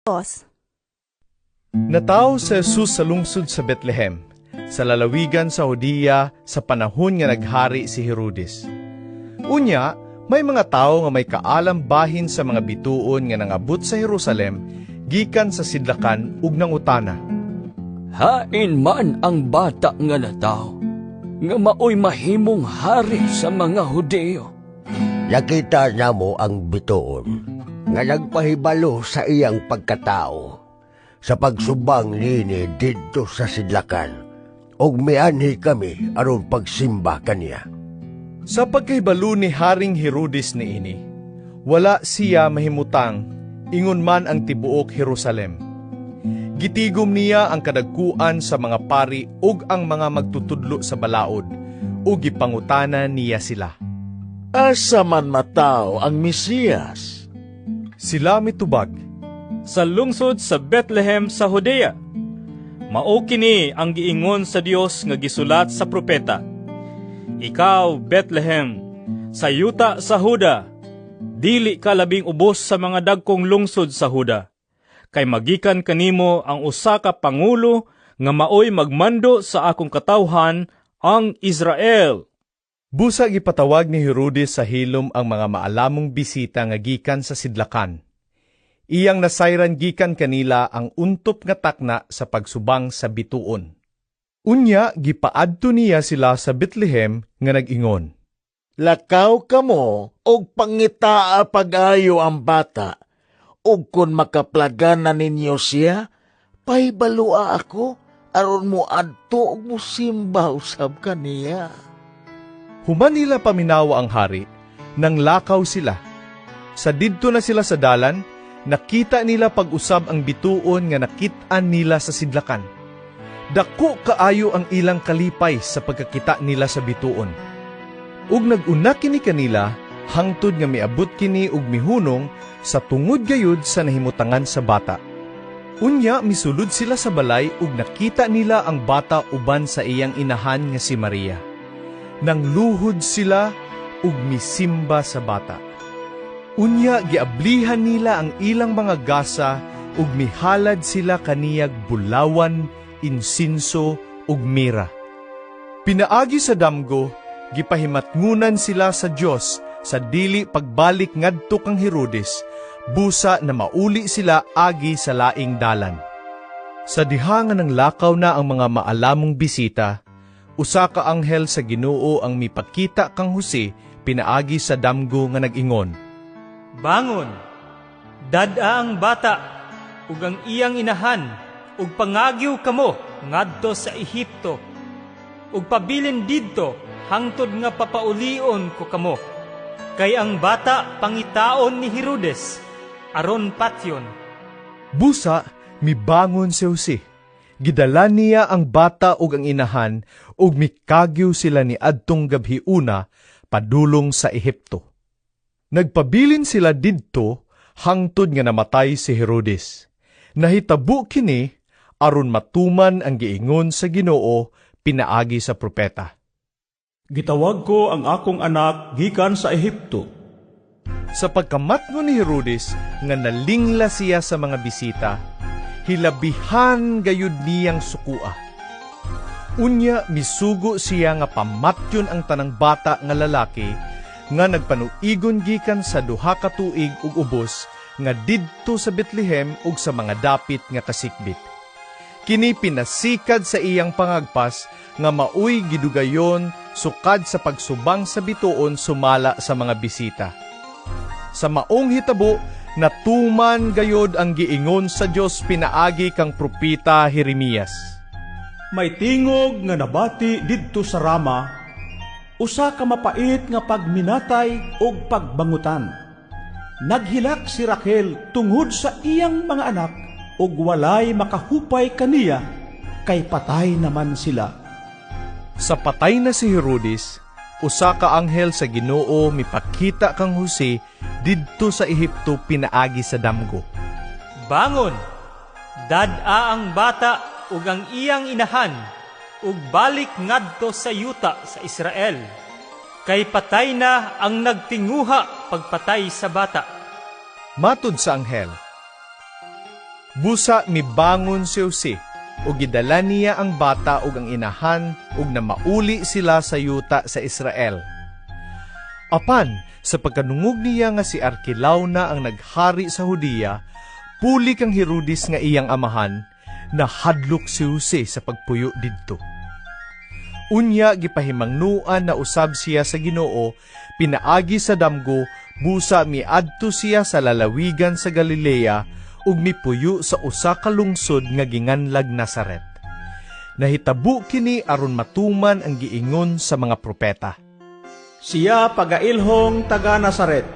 Diyos. Natao si Jesus sa lungsod sa Bethlehem, sa lalawigan sa Judea sa panahon nga naghari si Herodes. Unya, may mga tao nga may kaalam bahin sa mga bituon nga nangabot sa Jerusalem, gikan sa sidlakan ug nangutana. Hain man ang bata nga nataw, nga maoy mahimong hari sa mga Hudeo. Nakita na mo ang bituon, nga nagpahibalo sa iyang pagkatao, sa pagsubang nini didto sa sidlakan, og mianhi kami aron pagsimba kaniya. Sa pagkahibalo ni Haring Herodes niini, wala siya mahimutang, ingon man ang tibuok Jerusalem. Gitigom niya ang kadagkuan sa mga pari ug ang mga magtutudlo sa balaod, ug gipangutana niya sila. Asa man mataw ang Mesiyas? Sila mitubag. Sa lungsod sa Bethlehem sa Judea. Mao kini ang giingon sa Dios nga gisulat sa propeta. Ikaw, Bethlehem, sa yuta sa Huda, dili ka labing ubos sa mga dagkong lungsod sa Huda. Kay magikan kanimo ang usa ka pangulo nga maoy magmando sa akong katawhan, ang Israel. Busa gipatawag ni Herodes sa hilom ang mga maalamong bisita nga gikan sa sidlakan. Iyang nasayran gikan kanila ang untop nga takna sa pagsubang sa bituon. Unya, gipaadto niya sila sa Bethlehem nga nag-ingon. Lakaw kamo og pangitaa pag-ayo ang bata, ug kun makaplagan na ninyo siya, pahibalua ako aron mo adto og musimba usab kaniya. Human nila paminawa ang hari, nang lakaw sila. Sa didto na sila sa dalan, nakita nila pag-usab ang bituon nga nakit-an nila sa sidlakan. Dako kaayo ang ilang kalipay sa pagkakita nila sa bituon. Ug nag-una kini kanila, hangtod nga miabot kini ug mihunong sa tungod gayud sa nahimutangan sa bata. Unya misulod sila sa balay ug nakita nila ang bata uban sa iyang inahan nga si Maria. Nang luhod sila ug misimba sa bata. Unya giablihan nila ang ilang mga gasa ug mihalad sila kaniyag bulawan, insinso ug mira. Pinaagi sa damgo, gipahimatngunan sila sa Dios sa dili pagbalik ngadto kang Herodes, busa na mauli sila agi sa laing dalan. Sa diha nga nang lakaw na ang mga maalamong bisita, usa ka anghel sa Ginoo ang mipakita kang Jose pinaagi sa damgo nga nag-ingon. Bangon, dad-a ang bata, ug ang iyang inahan, ug pangagyo kamo ngadto sa Ehipto, ug pabilin didto hangtod nga papaulion ko kamo. Kay ang bata pangitaon ni Herodes, aron patyon. Busa, mibangon si Jose. Gidala niya ang bata ug ang inahan ug mikagyo sila ni adtong gabhiuna padulong sa Ehipto. Nagpabilin sila didto hangtod nga namatay si Herodes. Nahitabo kini aron matuman ang giingon sa Ginoo pinaagi sa propeta. Gitawag ko ang akong anak gikan sa Ehipto. Sa pagkamatno ni Herodes nga nalingla siya sa mga bisita, hilabihan gayud niyang sukua. Unya misugo siya nga pamatyon ang tanang bata nga lalaki nga nagpanuigon gikan sa duha ka tuig ug ubos nga didto sa Bethlehem ug sa mga dapit nga kasikbit. Kini pinasikad sa iyang pangagpas nga maoy gidugayon sukad sa pagsubang sa bituon sumala sa mga bisita. Sa maong hitabo, natuman gayod ang giingon sa Dios pinaagi kang propeta Jeremias. May tingog nga nabati didto sa Rama, usa ka mapait nga pagminatay og pagbangutan. Naghilak si Raquel tungod sa iyang mga anak ug walay makahupay kaniya, kay patay naman sila. Sa patay na si Herodes, usa ka anghel sa Ginoo mipakita kang Jose didto sa Ehipto pinaagi sa damgo. Bangon, dad-a ang bata ug ang iyang inahan, ug balik ngadto sa yuta sa Israel. Kay patay na ang nagtinguha pagpatay sa bata. Matud sa anghel, Busa mibangon si Jose, ug gidala niya ang bata ug ang inahan ug na mauli sila sa yuta sa Israel. Apan, sa pagkanungog niya nga si Arkelao na ang naghari sa Judea, puli kang Herodes nga iyang amahan, nahadlok si Jose sa pagpuyo didto. Unya gipahimangnuan na usab siya sa Ginoo, pinaagi sa damgo, busa miadto siya sa lalawigan sa Galilea, ug mipuyo sa usa ka lungsod nga ginganlag Nazaret. Nahitabo kini aron matuman ang giingon sa mga propeta. Siya pagailhong taga Nazaret,